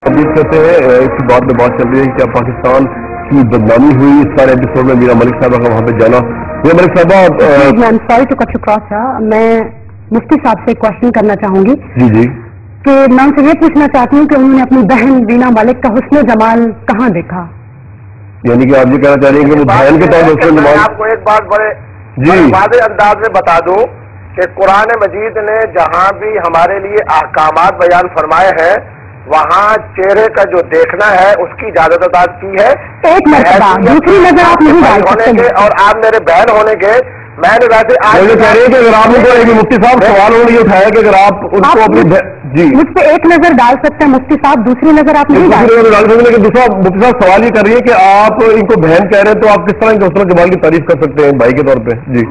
कहते हैं इसी बात में बात चल रही है कि क्या पाकिस्तान की बदनामी हुई इस सारे एपिसोड में मीरा मलिक साहबा का वहाँ पे जाना। मीरा मलिक साहबा, sorry to cut you cross, मैं मुफ्ती साहब से क्वेश्चन करना चाहूंगी जी जी कि मैं उनसे ये पूछना चाहती हूँ कि उन्होंने अपनी बहन वीना मलिक का हुस्न जमाल कहाँ देखा? यानी कि आप ये कहना चाह रही हैं कि वो बहन के तौर पर मैं आपको एक बात बड़े वादे अंदाज में बता दूं कि कुरान मजीद ने जहाँ भी हमारे लिए अहकामात बयान फरमाए हैं वहाँ चेहरे का जो देखना है उसकी इजाजत अदा की है। एक दूसरी नजर आप नहीं डाल सकते और आप मेरे बहन होने के मैंने वैसे आज कह रही है कि अगर आप उनको मुफ्ती साहब सवाल उन्होंने ये उठाया कि अगर आप उनको अपनी जी मुझ पे एक नजर डाल सकते हैं मुफ्ती साहब, दूसरी नजर आप नहीं डाल सकते। लेकिन दूसरा मुफ्ती साहब सवाल ये कर रही है कि आप इनको बहन कह रहे हैं तो आप किस तरह इनके हुस्न जमाल की तारीफ कर सकते हैं भाई के तौर पे? जी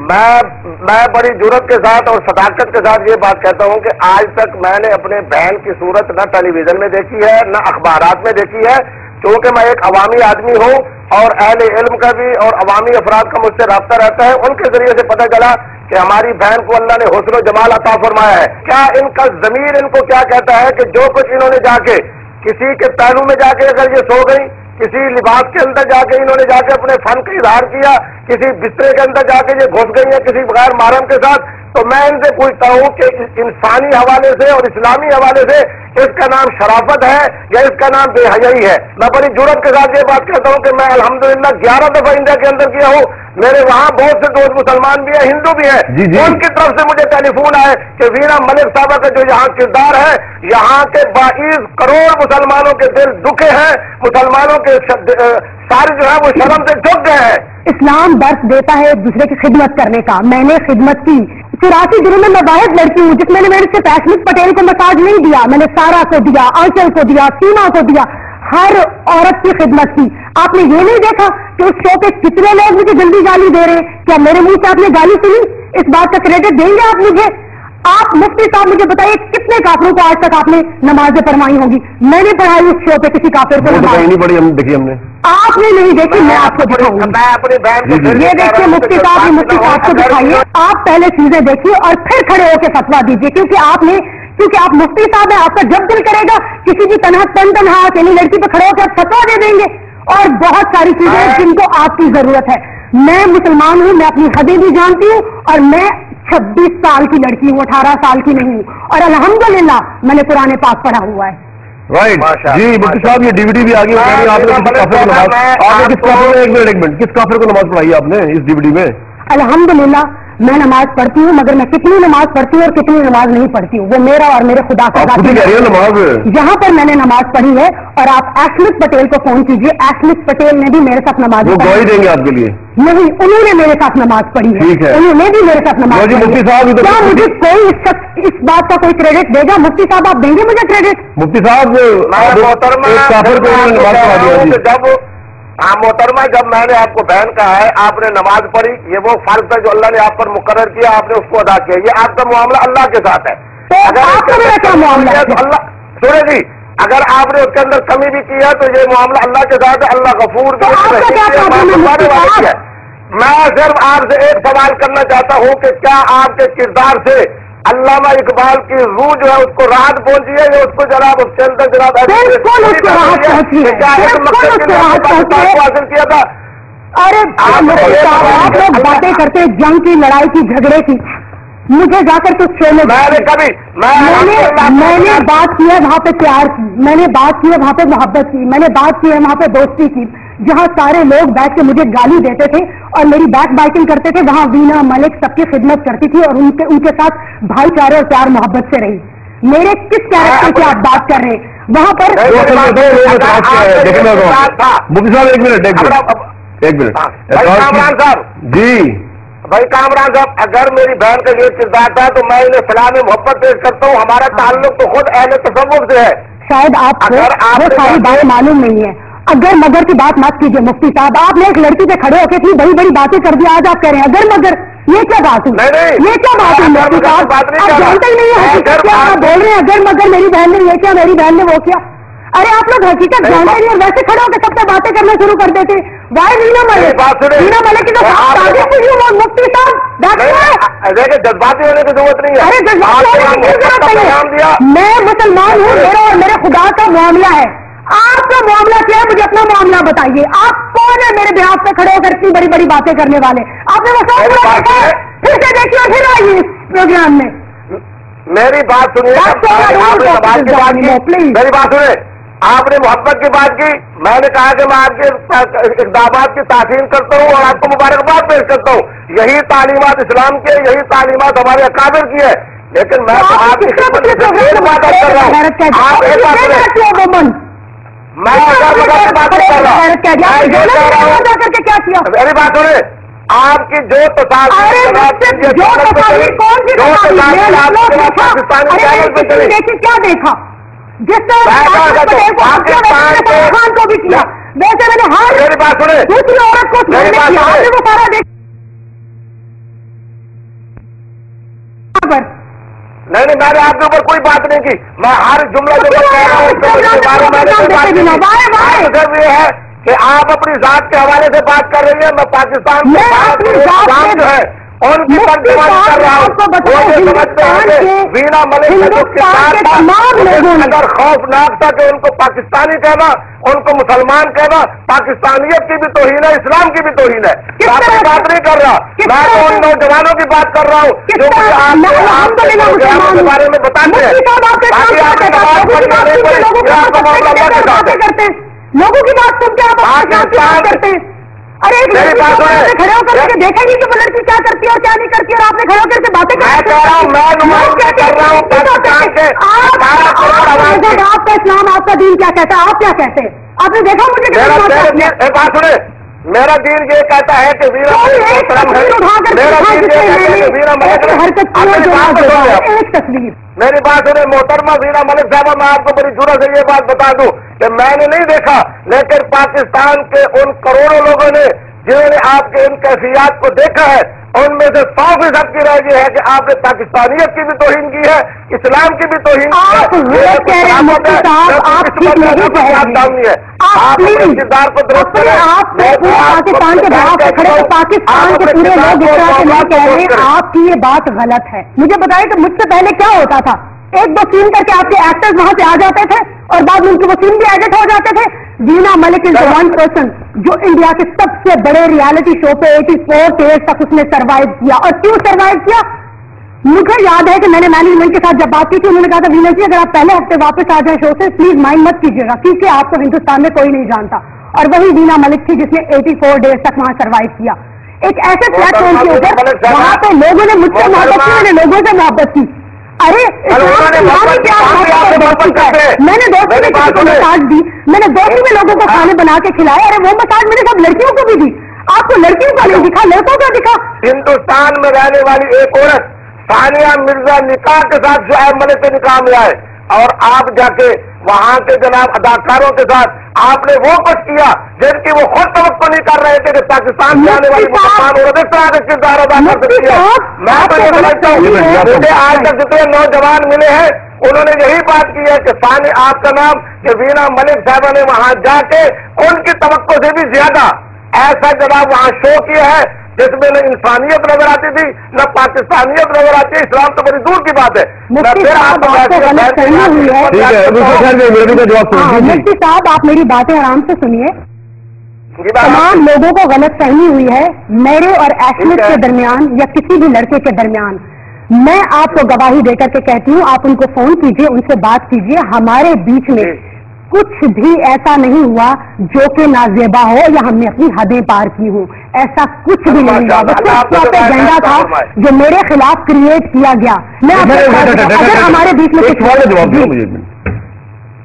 मैं बड़ी जुर्रत के साथ और सदाकत के साथ ये बात कहता हूँ कि आज तक मैंने अपने बहन की सूरत न टेलीविजन में देखी है न अखबारात में देखी है, क्योंकि मैं एक अवामी आदमी हूँ और अहले इल्म का भी और अवामी अफराद का मुझसे राब्ता रहता है। उनके जरिए से पता चला कि हमारी बहन को अल्लाह ने हुस्न जमाल अता फरमाया है। क्या इनका ज़मीर इनको क्या कहता है कि जो कुछ इन्होंने जाके किसी के पहलू में जाके अगर ये सो गई, किसी लिबास के अंदर जाके इन्होंने जाके अपने फन का इजहार किया, किसी बिस्तरे के अंदर जाके ये घुस गई है किसी बगैर मारम के साथ, तो मैं इनसे पूछता हूँ कि इंसानी हवाले से और इस्लामी हवाले से इसका नाम शराफत है या इसका नाम बेहयाई है? मैं बड़ी जुर्रत के साथ ये बात कहता हूँ कि मैं अल्हम्दुलिल्लाह 11 दफा इंडिया के अंदर किया हूँ। मेरे वहाँ बहुत से दोस्त मुसलमान भी हैं, हिंदू भी हैं। उनकी तरफ से मुझे टेलीफोन आए कि वीना मलिक साहबा का जो यहाँ किरदार है, यहाँ के 22 करोड़ मुसलमानों के दिल दुखे हैं, मुसलमानों के सारे जो है वो शर्म से झुक गए हैं। इस्लाम दर्श देता है एक दूसरे की खिदमत करने का। मैंने खिदमत की 84 दिनों में मैं वाहिद लड़की हूँ जिसमें मेरे से एस्मित पटेल को मसाज नहीं दिया, मैंने सारा को दिया, आंचल को दिया, सीमा को दिया, हर औरत की खिदमत की। आपने ये नहीं देखा कि उस शो पे कितने लोग मुझे जल्दी गाली दे रहे हैं? क्या मेरे मुंह से आपने गाली सुनी? इस बात का क्रेडिट देंगे आप मुझे? आप मुफ्ती साहब मुझे बताइए कितने काफिरों को आज तक आपने नमाजें पढ़वाई होंगी? मैंने पढ़ाई उस शो पे किसी काफिर को नहीं पढ़ी, हम देखिए हमने आपने नहीं देखी, मैं आपको दिखाऊंगी। मैं अपनी बहन को ये देखिए मुफ्ती साहब को दिखाइए। आप पहले चीजें देखिए और फिर खड़े होकर फतवा दीजिए, क्योंकि आप मुफ्ती साहब हैं। आपका जब दिल करेगा किसी की तनहा अकेली लड़की पे खड़े होकर आप फतवा दे देंगे, और बहुत सारी चीजें जिनको आपकी जरूरत है। मैं मुसलमान हूँ, मैं अपनी हदें भी जानती हूँ और मैं 26 साल की लड़की हूँ, 18 साल की नहीं हूँ, और अल्हम्दुलिल्लाह मैंने कुरान पाक पढ़ा हुआ है। राइट जी मुफ्ती साहब, ये डीवीडी भी आ गई। आपने एक मिनट किस काफिर को नमाज पढ़ाई आपने इस डीवीडी में? अल्हम्दुलिल्लाह मैं नमाज पढ़ती हूँ, मगर मैं कितनी नमाज पढ़ती हूँ और कितनी नमाज नहीं पढ़ती हूँ वो मेरा और मेरे खुदा का नमाज। जहाँ पर मैंने नमाज पढ़ी है, और आप एस्मित पटेल को फोन कीजिए, एस्मित पटेल ने भी मेरे साथ नमाज गवाही देंगे आपके लिए। नहीं, उन्होंने मेरे साथ नमाज पढ़ी है, उन्होंने भी मेरे साथ नमाज पढ़ी। मुफ्ती साहब क्या मुझे कोई इस बात का कोई क्रेडिट देगा? मुफ्ती साहब आप देंगे मुझे क्रेडिट? मुफ्ती साहब हाँ मोहतरमा, जब मैंने आपको बहन कहा है आपने नमाज पढ़ी, ये वो फर्ज है जो अल्लाह ने आप पर मुकर्रर किया, आपने उसको अदा किया। ये आपका मामला अल्लाह के साथ है। तो आपका मेरा क्या मामला है? अल्लाह सुने जी, अगर आपने उसके अंदर कमी भी की है तो ये मामला अल्लाह के साथ है। अल्लाह गफूर भी है। मैं सिर्फ आपसे एक सवाल करना चाहता हूँ कि क्या आपके किरदार से अल्लामा इकबाल की रूह जो है उसको राहत पहुंची है या उसको जनाब उसके अंदर जनाब हासिल किया था? अरे आप लोग बातें करते हैं जंग की, लड़ाई की, झगड़े की। मुझे जाकर कुछ शो में मैंने बात की है वहाँ पे प्यार की, मैंने बात की है वहाँ पे मोहब्बत की, मैंने बात की है वहाँ पे दोस्ती की, जहाँ सारे लोग बैठ के मुझे गाली देते थे और मेरी बैक बाइटिंग करते थे, वहाँ वीना मलिक सबकी खिदमत करती थी और उनके साथ भाईचारे और प्यार मोहब्बत से रही। मेरे किस कैरेक्टर की आप बात कर रहे हैं? वहाँ पर एक मिनट कामरान साहब जी, भाई कामरान साहब, अगर मेरी बहन का ये किरदार था तो मैं इन्हें सलाम मोहब्बत पेश करता हूँ। हमारा ताल्लुक तो खुद अहले तसव्वुफ से है। शायद आपको वो सारी बात मालूम नहीं है। अगर मगर की बात मत कीजिए मुफ्ती साहब, आपने एक लड़की से खड़े होकर इतनी बड़ी बड़ी बातें कर दी, आज आप कह रहे हैं अगर मगर। ये क्या बात हुई? ये क्या बात हुई मुफ्ती साहब? आप जानते ही नहीं है क्या आप बोल रहे हैं? अगर मगर मेरी बहन ने ये क्या, मेरी बहन ने वो क्या? अरे आप लोग हकीकत जानते नहीं, वैसे खड़े होकर सबसे बातें करना शुरू कर देते। वाई वीना मलिक की तो मुफ्ती साहब देखिए जज्बाती होने की जरूरत नहीं है। अरे मैं मुसलमान हूँ, मेरा और मेरे खुदा का मामला है। आपका मामला क्या है? मुझे अपना मामला बताइए। आप कौन है मेरे बिहार पे खड़े होकर इतनी बड़ी बड़ी बातें करने वाले? आपने वो सब देखा है? फिर से देखिए और फिर आइए इस प्रोग्राम में। मेरी बात सुनिए, मेरी बात सुनिए। आपने मोहब्बत की बात की, मैंने कहा कि मैं आपके इक़दामात की तासीन करता हूँ और आपको मुबारकबाद पेश करता हूँ। यही तालीमात इस्लाम की है, यही तालीमात हमारे अकाबिर की है। लेकिन मैं तो आपकी खिदमत में बात कर रहा हूँ। आप एक बात मैं बात कर रहा हूँ, मेरी बात सुने। आपकी जो पाकिस्तानी क्या देखा जिससे खान को भी किया, वैसे मैंने हर दूसरी औरत को वो सारा देख। नहीं, मैंने आपके ऊपर कोई बात नहीं की। मैं हर जुमला जो कह रहा हूँ ये है कि आप अपनी जात के हवाले से बात कर रही है। मैं पाकिस्तान जो है उनकी तर्जुमानी कर रहा हूँ। वो ये समझते हैं कि वीना मलिक अगर खौफनाक था कि उनको पाकिस्तानी कहना, उनको मुसलमान कहना, पाकिस्तानियत की भी तौहीन है, इस्लाम की भी तौहीन है। आपकी बात नहीं कर रहा, मैं तो उन नौजवानों की बात कर रहा हूँ जो आपके बारे में बताते हैं। लोगों की बात सुन के आप करते हैं। अरे एक लड़की खड़े होकर के देखेंगे कि वो लड़की क्या करती है और क्या नहीं करती, और आपने खड़े होकर के बातें कर रहा हूँ। आपका इस्लाम, आपका दीन क्या कहता है? आप क्या कहते हैं? आपने देखा मुझे? बात सुने, मेरा दीन ये कहता है कि वीरा एक तस्वीर। मेरी बात सुने मोहतरमा वीरा मलिक साहबा, मैं आपको बड़ी जुर्रत से ये बात बता दूं कि मैंने नहीं देखा, लेकिन पाकिस्तान के उन करोड़ों लोगों ने जिन्होंने आपके इन कैफियत को देखा है, उनमें से 100% की राय ये है कि आपने पाकिस्तानियत की भी तौहीन की है, इस्लाम की भी तौहीन की है। आप किरदार को दुरुस्त करें। पाकिस्तान के खड़े पाकिस्तान के पूरे लोग इस तरह से नहीं कह रहे। आपकी ये बात गलत है। मुझे बताइए कि मुझसे पहले क्या होता था? एक दो सीन करके आपके एक्टर्स वहां से आ जाते थे और बाद में उनके वो सीन भी एडिट हो जाते थे। Veena Malik is the one person जो इंडिया के सबसे बड़े रियलिटी शो पे 84 डेज तक उसने सरवाइव किया। और क्यों सरवाइव किया? मुझे याद है कि मैंने मैनेजमेंट के साथ जब बात की थी, उन्होंने कहा था वीना जी अगर आप पहले हफ्ते वापस आ जाए शो से प्लीज माइंड मत कीजिएगा, क्योंकि आपको हिंदुस्तान में कोई नहीं जानता। और वही वीना मलिक थी जिसने 84 डेज तक वहां सरवाइव किया, एक ऐसे प्लेटफॉर्म के ऊपर वहां पे लोगों ने मुझसे मोहब्बत की, मैंने लोगों से मोहब्बत की। अरे मैंने दोस्ती में किसी को मसाज दी, मैंने दोस्ती में लोगों को खाने बना के खिलाए। अरे वो मसाज मैंने सब लड़कियों को भी दी। आपको लड़कियों का नहीं दिखा, लड़कों का दिखा। हिंदुस्तान में रहने वाली एक औरत सानिया मिर्जा निकाह के साथ शुएब मलिक के निकाह में आए और आप जाके वहां के जनाब अदाकारों के साथ आपने वो कुछ किया जिनकी वो खुद तवक्को नहीं कर रहे थे कि पाकिस्तान से आने वाली मुसलमान औरत इस तरह के किरदार अदा कर सकती है। मैं तो ये समझता हूँ मुझे आज तक जितने नौजवान मिले हैं उन्होंने यही बात की है कि सानी आपका नाम कि वीना मलिक साहबा ने वहां जाके उनकी तवक्को से भी ज्यादा ऐसा जनाब वहां शो किया है जिसमें न इंसानियत नजर आती थी न पाकिस्तानियत नजर आती है। इस्लाम तो बड़ी दूर की बात है। मुफ्ती साहब आप मेरी बातें आराम से सुनिए। तमाम लोगों को गलत फहमी हुई है मेरे और एशमित के दरमियान या किसी भी लड़के के दरमियान। मैं आपको गवाही देकर के कहती हूँ, आप उनको फोन कीजिए, उनसे बात कीजिए। हमारे बीच में कुछ भी ऐसा नहीं हुआ जो कि नाजेबा हो या हमने अपनी हदें पार की हूँ, ऐसा कुछ भी नहीं हुआ। एजेंडा था जो मेरे खिलाफ क्रिएट किया गया। मैं अगर हमारे बीच में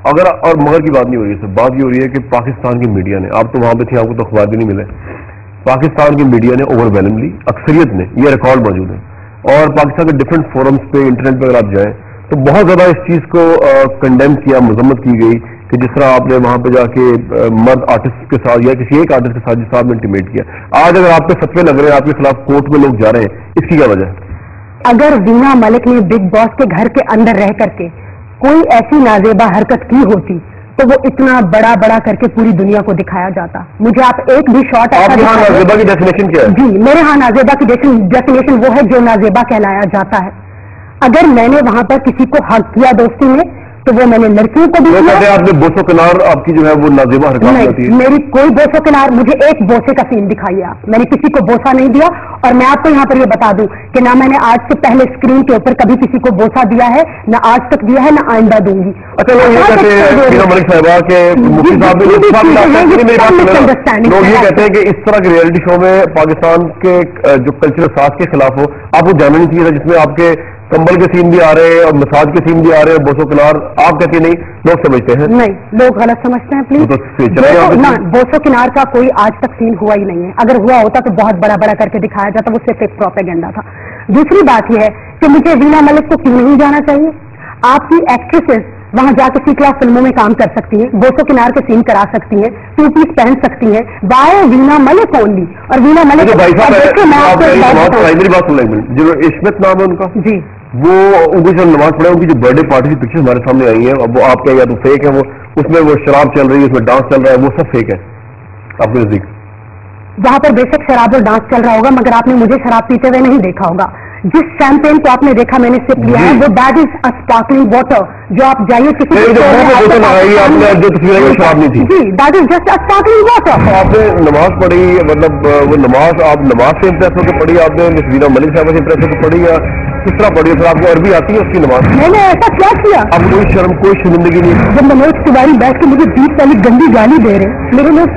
अगर और मगर की बात नहीं हो रही है, बात ये हो रही है कि पाकिस्तान की मीडिया ने, आप तो वहां पे थे, आपको तो अखबार भी नहीं मिले, पाकिस्तान की मीडिया ने ओवरवेलमली अक्सरियत ने, ये रिकॉर्ड मौजूद है और पाकिस्तान के डिफरेंट फोरम्स पे इंटरनेट पे अगर आप जाएं तो बहुत ज्यादा इस चीज को कंडेम किया, मजम्मत की गई कि जिस तरह आपने वहां पे जाके मर्द आर्टिस्ट के साथ या किसी एक आर्टिस्ट के साथ जिस आपने इंटीमेट किया, आज अगर आप पे फतवे लग रहे हैं, आपके खिलाफ कोर्ट में लोग जा रहे हैं, इसकी क्या वजह है? अगर वीना मलिक ने बिग बॉस के घर के अंदर रह करके कोई ऐसी नाजेबा हरकत की होती تو وہ اتنا بڑا بڑا کر کے پوری دنیا کو دکھایا جاتا. مجھے آپ ایک بھی شارٹ آپ یہاں نازیبا کی ڈیفینیشن کیا ہے؟ جی میرے ہاں نازیبا کی ڈیفینیشن وہ ہے جو نازیبا کہلایا جاتا ہے. اگر میں نے وہاں پر کسی کو حق کیا دوستی میں تو وہ میں نے لڑکیوں کو بھی کیا. آپ نے بوسو کنار آپ کی جو ہے وہ نازیبا حرکات ہوتی ہے. میری کوئی بوسو کنار, مجھے ایک بوسے کا سین دکھائیے آپ. میں نے کسی کو بوسا نہیں دیا, اور میں آپ کو یہاں پر یہ بتا دوں کہ نہ میں نے آج سے پہلے اسکرین کے اوپر کبھی کسی کو بوسا دیا ہے, نہ آج تک دیا ہے, نہ آئندہ دوں گی. اچھا لوگ یہ کہتے ہیں بینا ملک صاحبہ کے مفتی صاحب لوگ یہ کہتے ہیں کہ اس طرح کے ریئلٹی شو میں پاکستان کے جو کلچرل ساز کے خلاف ہو, آپ کو جاننا نہیں چاہیے تھا, جس میں آپ کے کمبل کے سین بھی آ رہے ہیں اور مساج کے سین بھی آ رہے ہیں, بوسو کنار. آپ کہتے نہیں, لوگ سمجھتے ہیں. نہیں, لوگ غلط سمجھتے ہیں. پلیز بوسو کنار کا کوئی آج تک سین ہوا ہی نہیں ہے. اگر ہوا ہوتا تو بہت بڑا بڑا کر کے دکھایا جاتا, وہ صرف ایک پروپیگنڈا تھا. دوسری بات یہ ہے کہ مجھے وینا ملک کو کیوں نہیں جانا چاہیے. آپ کی ایکٹریسز وہاں جا کے سی کلاس فلموں میں کام کر سکتی ہیں, بوسو کنار کے سین کرا سکتی ہیں, 2 پیس پہن سکتی ہیں. By Veena Malik only. اور وینا ملک جو عشمت نام ہے ان کا, جی وہ ان کی جب نماز پڑھے, ان کی جو برتھ ڈے پارٹی کی پکچر ہمارے سامنے آئی ہیں, اب وہ آپ کے یا تو فیک ہے, وہ اس میں وہ شراب چل رہی ہے, اس میں ڈانس چل رہا ہے, وہ سب فیک ہے آپ کے نزدیک؟ وہاں پر بے شک شراب اور ڈانس چل رہا ہوگا, مگر آپ نے مجھے شراب پیتے ہوئے نہیں دیکھا ہوگا. جس شیمپین کو آپ نے دیکھا میں نے سپ لیا ہے, وہ that is a sparkling water. جو آپ جائیے کسی شراب نہیں تھی, جی that is just a sparkling water. آپ نے نماز پڑھی, مطلب وہ نماز آپ نماز سے امپریس ہو کے پڑھی, آپ نے وینا ملک صاحب سے امپریس ہو کے پڑھی, یا کس طرح پڑھی؟ پھر آپ کو عربی آتی ہے اس کی نماز؟ میں نے ایسا کیا کیا؟ اب کوئی شرم کوئی شرمندگی نہیں. جب منوج تیواری بیٹھ کے مجھے 20 والی گندی گالی دے رہے, میرے لوگ